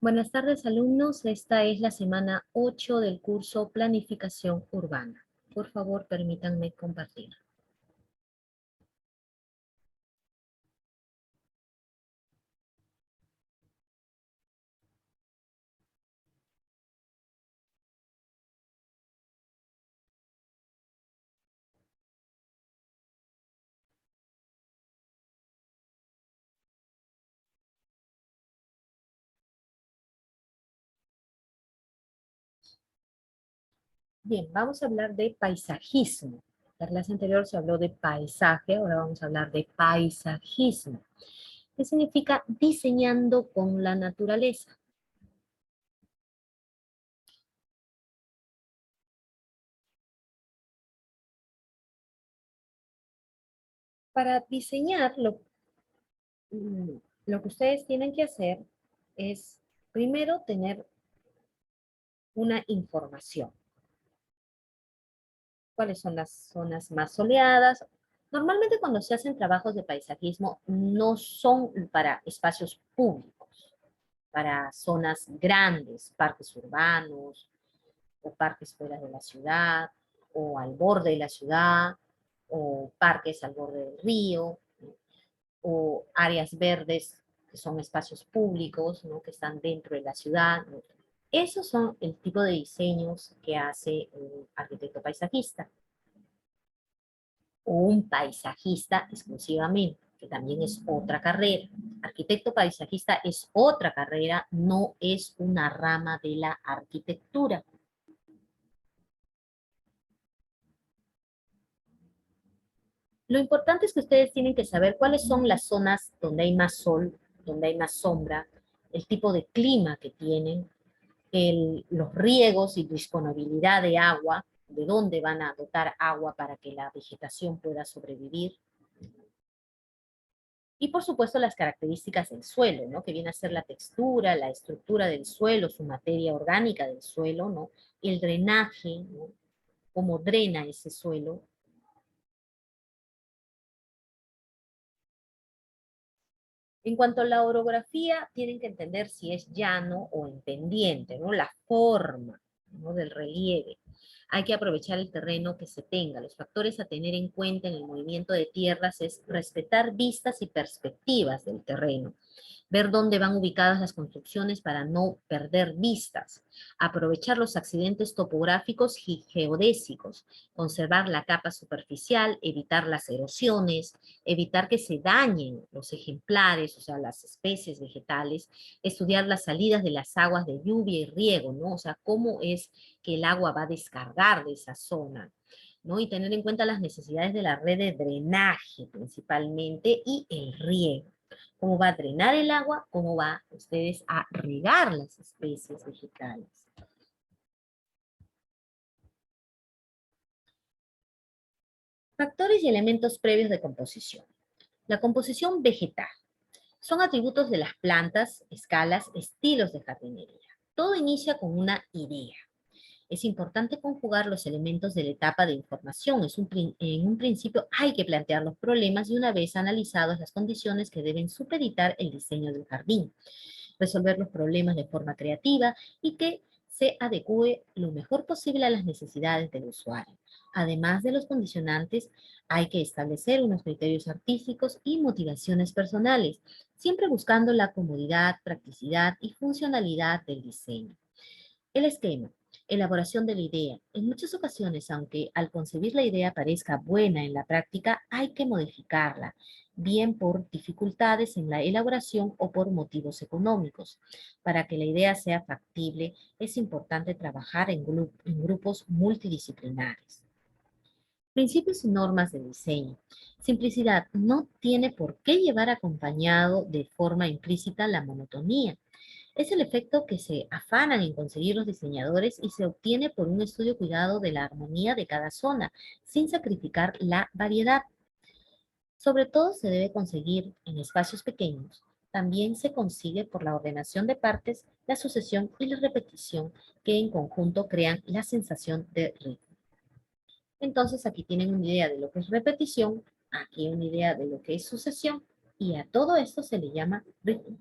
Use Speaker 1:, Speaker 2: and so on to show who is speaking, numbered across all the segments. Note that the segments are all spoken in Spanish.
Speaker 1: Buenas tardes, alumnos. Esta es la semana 8 del curso Planificación Urbana. Por favor, permítanme compartir. Bien, vamos a hablar de paisajismo. La clase anterior se habló de paisaje, ahora vamos a hablar de paisajismo. ¿Qué significa diseñando con la naturaleza? Para diseñar, lo que ustedes tienen que hacer es, primero, tener una información. ¿Cuáles son las zonas más soleadas? Normalmente cuando se hacen trabajos de paisajismo no son para espacios públicos, para zonas grandes, parques urbanos o parques fuera de la ciudad o al borde de la ciudad o parques al borde del río, ¿no? O áreas verdes que son espacios públicos, ¿no? Que están dentro de la ciudad, ¿no? Esos son el tipo de diseños que hace un arquitecto paisajista o un paisajista exclusivamente, que también es otra carrera. Arquitecto paisajista es otra carrera, no es una rama de la arquitectura. Lo importante es que ustedes tienen que saber cuáles son las zonas donde hay más sol, donde hay más sombra, el tipo de clima que tienen, los riegos y disponibilidad de agua, de dónde van a dotar agua para que la vegetación pueda sobrevivir. Y por supuesto las características del suelo, ¿no? Que viene a ser la textura, la estructura del suelo, su materia orgánica del suelo, ¿no? El drenaje, ¿no? Cómo drena ese suelo. En cuanto a la orografía, tienen que entender si es llano o en pendiente, ¿no? La forma, ¿no? Del relieve. Hay que aprovechar el terreno que se tenga. Los factores a tener en cuenta en el movimiento de tierras es respetar vistas y perspectivas del terreno, ver dónde van ubicadas las construcciones para no perder vistas, aprovechar los accidentes topográficos y geodésicos, conservar la capa superficial, evitar las erosiones, evitar que se dañen los ejemplares, o sea, las especies vegetales, estudiar las salidas de las aguas de lluvia y riego, ¿no? O sea, cómo es que el agua va a descargar de esa zona, ¿no? Y tener en cuenta las necesidades de la red de drenaje principalmente y el riego. Cómo va a drenar el agua, cómo va ustedes a regar las especies vegetales. Factores y elementos previos de composición. La composición vegetal. Son atributos de las plantas, escalas, estilos de jardinería. Todo inicia con una idea. Es importante conjugar los elementos de la etapa de información. En un principio hay que plantear los problemas y una vez analizadas las condiciones que deben supeditar el diseño del jardín. Resolver los problemas de forma creativa y que se adecue lo mejor posible a las necesidades del usuario. Además de los condicionantes, hay que establecer unos criterios artísticos y motivaciones personales, siempre buscando la comodidad, practicidad y funcionalidad del diseño. El esquema. Elaboración de la idea. En muchas ocasiones, aunque al concebir la idea parezca buena en la práctica, hay que modificarla, bien por dificultades en la elaboración o por motivos económicos. Para que la idea sea factible, es importante trabajar en grupos multidisciplinares. Principios y normas de diseño. Simplicidad no tiene por qué llevar acompañado de forma implícita la monotonía. Es el efecto que se afanan en conseguir los diseñadores y se obtiene por un estudio cuidado de la armonía de cada zona, sin sacrificar la variedad. Sobre todo se debe conseguir en espacios pequeños. También se consigue por la ordenación de partes, la sucesión y la repetición que en conjunto crean la sensación de ritmo. Entonces aquí tienen una idea de lo que es repetición, aquí una idea de lo que es sucesión y a todo esto se le llama ritmo.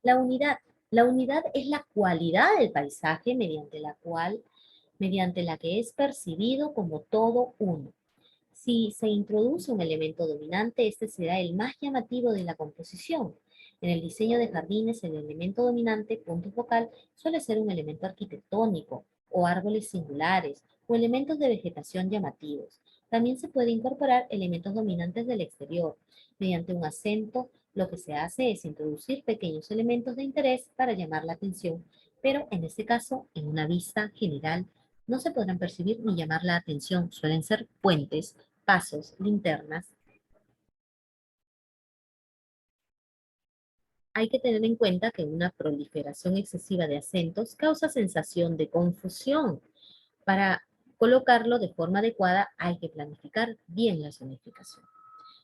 Speaker 1: La unidad. La unidad es la cualidad del paisaje mediante la que es percibido como todo uno. Si se introduce un elemento dominante, este será el más llamativo de la composición. En el diseño de jardines, el elemento dominante, punto focal, suele ser un elemento arquitectónico, o árboles singulares, o elementos de vegetación llamativos. También se puede incorporar elementos dominantes del exterior. Mediante un acento, lo que se hace es introducir pequeños elementos de interés para llamar la atención, pero en este caso, en una vista general, no se podrán percibir ni llamar la atención. Suelen ser puentes, pasos, linternas. Hay que tener en cuenta que una proliferación excesiva de acentos causa sensación de confusión. Para colocarlo de forma adecuada hay que planificar bien la zonificación.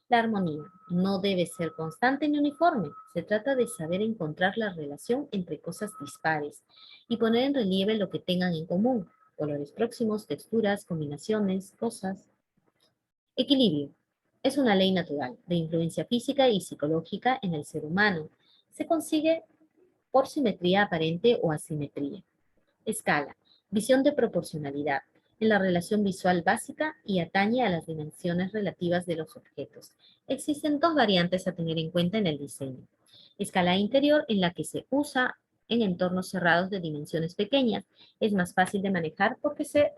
Speaker 1: La armonía no debe ser constante ni uniforme. Se trata de saber encontrar la relación entre cosas dispares y poner en relieve lo que tengan en común. Colores próximos, texturas, combinaciones, cosas. Equilibrio. Es una ley natural de influencia física y psicológica en el ser humano. Se consigue por simetría aparente o asimetría. Escala. Visión de proporcionalidad en la relación visual básica y atañe a las dimensiones relativas de los objetos. Existen dos variantes a tener en cuenta en el diseño. Escala interior, en la que se usa en entornos cerrados de dimensiones pequeñas. Es más fácil de manejar porque se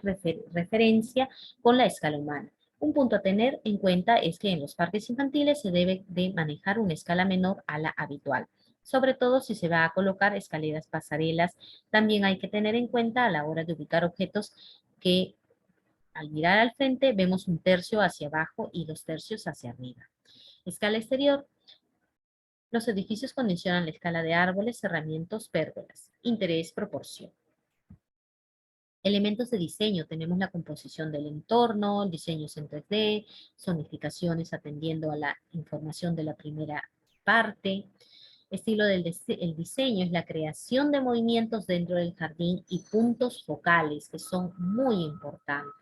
Speaker 1: referencia con la escala humana. Un punto a tener en cuenta es que en los parques infantiles se debe de manejar una escala menor a la habitual, sobre todo si se va a colocar escaleras pasarelas. También hay que tener en cuenta a la hora de ubicar objetos que al mirar al frente vemos un tercio hacia abajo y dos tercios hacia arriba. Escala exterior. Los edificios condicionan la escala de árboles, cerramientos, pérgolas. Interés, proporción. Elementos de diseño. Tenemos la composición del entorno, diseños en 3D, zonificaciones atendiendo a la información de la primera parte. Estilo del el diseño es la creación de movimientos dentro del jardín y puntos focales que son muy importantes.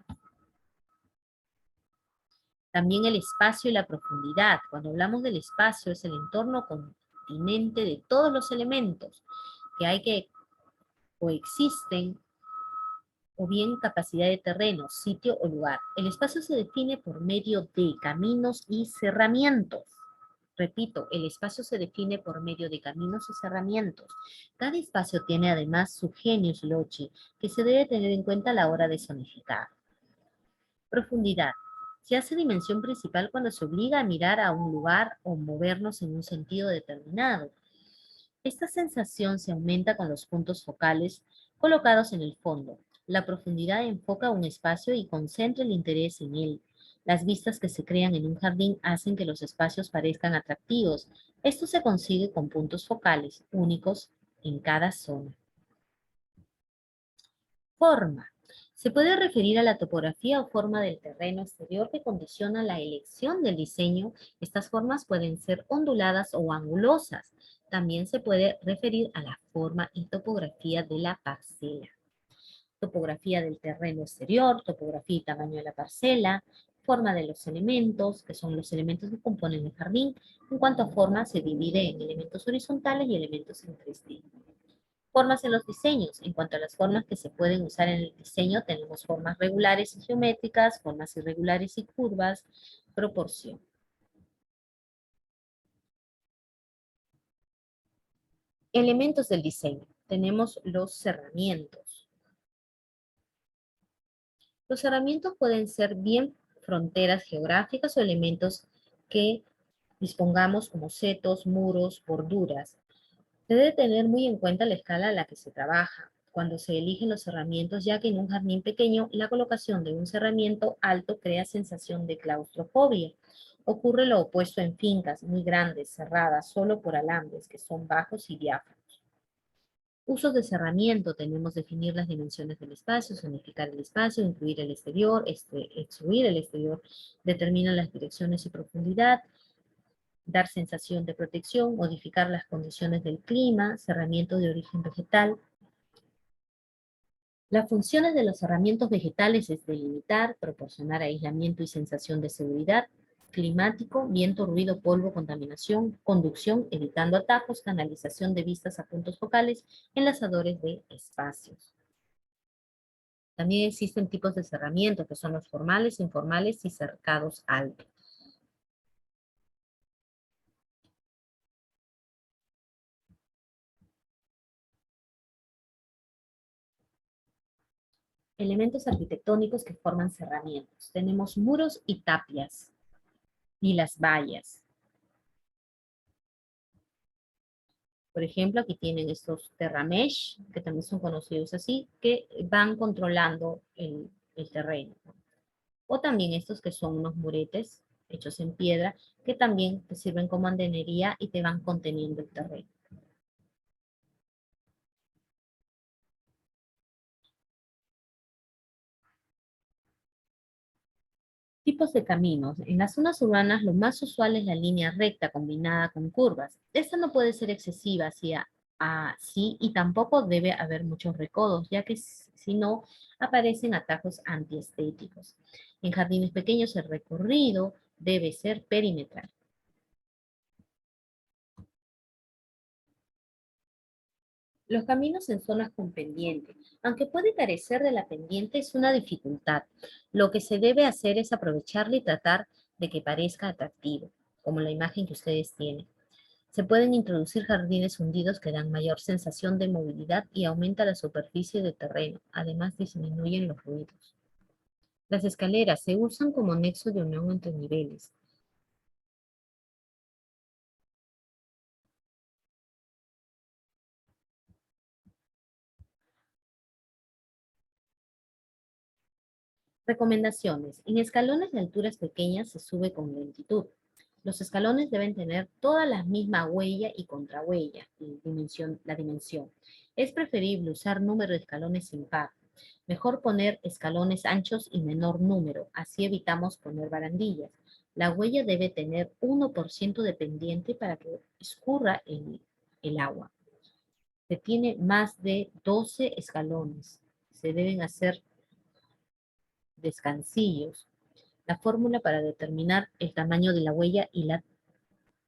Speaker 1: También el espacio y la profundidad. Cuando hablamos del espacio es el entorno continente de todos los elementos que hay que coexisten o bien capacidad de terreno, sitio o lugar. El espacio se define por medio de caminos y cerramientos. Repito, el espacio se define por medio de caminos y cerramientos. Cada espacio tiene además su genius loci, que se debe tener en cuenta a la hora de zonificar. Profundidad. Se hace dimensión principal cuando se obliga a mirar a un lugar o movernos en un sentido determinado. Esta sensación se aumenta con los puntos focales colocados en el fondo. La profundidad enfoca un espacio y concentra el interés en él. Las vistas que se crean en un jardín hacen que los espacios parezcan atractivos. Esto se consigue con puntos focales únicos en cada zona. Forma. Se puede referir a la topografía o forma del terreno exterior que condiciona la elección del diseño. Estas formas pueden ser onduladas o angulosas. También se puede referir a la forma y topografía de la parcela. Topografía del terreno exterior, topografía y tamaño de la parcela, forma de los elementos, que son los elementos que componen el jardín. En cuanto a forma, se divide en elementos horizontales y elementos en 3D. Formas en los diseños. En cuanto a las formas que se pueden usar en el diseño, tenemos formas regulares y geométricas, formas irregulares y curvas, proporción. Elementos del diseño. Tenemos los cerramientos. Los cerramientos pueden ser bien fronteras geográficas o elementos que dispongamos como setos, muros, borduras. Se debe tener muy en cuenta la escala a la que se trabaja cuando se eligen los cerramientos, ya que en un jardín pequeño la colocación de un cerramiento alto crea sensación de claustrofobia. Ocurre lo opuesto en fincas muy grandes, cerradas solo por alambres, que son bajos y diáfanos. Usos de cerramiento, tenemos definir las dimensiones del espacio, zonificar el espacio, incluir el exterior, excluir el exterior, determinar las direcciones y profundidad, dar sensación de protección, modificar las condiciones del clima, cerramiento de origen vegetal. Las funciones de los cerramientos vegetales es delimitar, proporcionar aislamiento y sensación de seguridad, climático, viento, ruido, polvo, contaminación, conducción, evitando atajos, canalización de vistas a puntos focales, enlazadores de espacios. También existen tipos de cerramiento, que son los formales, informales y cercados altos. Elementos arquitectónicos que forman cerramientos. Tenemos muros y tapias, y las vallas. Por ejemplo, aquí tienen estos terramesh, que también son conocidos así, que van controlando el terreno. O también estos que son unos muretes hechos en piedra, que también te sirven como andenería y te van conteniendo el terreno. Tipos de caminos. En las zonas urbanas lo más usual es la línea recta combinada con curvas. Esta no puede ser excesiva hacia así y tampoco debe haber muchos recodos, ya que si no aparecen atajos antiestéticos. En jardines pequeños el recorrido debe ser perimetral. Los caminos en zonas con pendiente, aunque puede carecer de la pendiente, es una dificultad. Lo que se debe hacer es aprovecharla y tratar de que parezca atractivo, como la imagen que ustedes tienen. Se pueden introducir jardines hundidos que dan mayor sensación de movilidad y aumenta la superficie de terreno. Además, disminuyen los ruidos. Las escaleras se usan como nexo de unión entre niveles. Recomendaciones. En escalones de alturas pequeñas se sube con lentitud. Los escalones deben tener todas la misma huella y contrahuella, y la dimensión. Es preferible usar número de escalones impar. Mejor poner escalones anchos y menor número, así evitamos poner barandillas. La huella debe tener 1% de pendiente para que escurra el agua. Se tiene más de 12 escalones. Se deben hacer descansillos. La fórmula para determinar el tamaño de la huella y la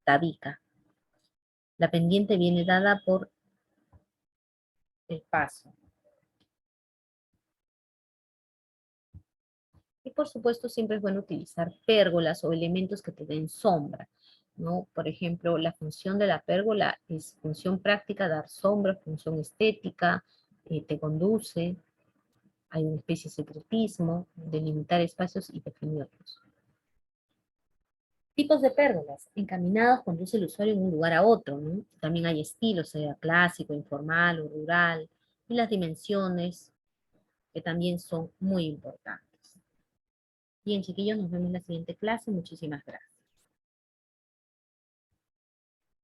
Speaker 1: tabica. La pendiente viene dada por el paso. Y por supuesto siempre es bueno utilizar pérgolas o elementos que te den sombra, ¿no? Por ejemplo, la función de la pérgola es función práctica, dar sombra, función estética, te conduce, hay una especie de secretismo, delimitar espacios y definirlos. Tipos de pérgolas. Encaminados conduce el usuario de un lugar a otro, ¿no? También hay estilos, sea clásico, informal o rural, y las dimensiones, que también son muy importantes. Bien, chiquillos, nos vemos en la siguiente clase. Muchísimas gracias.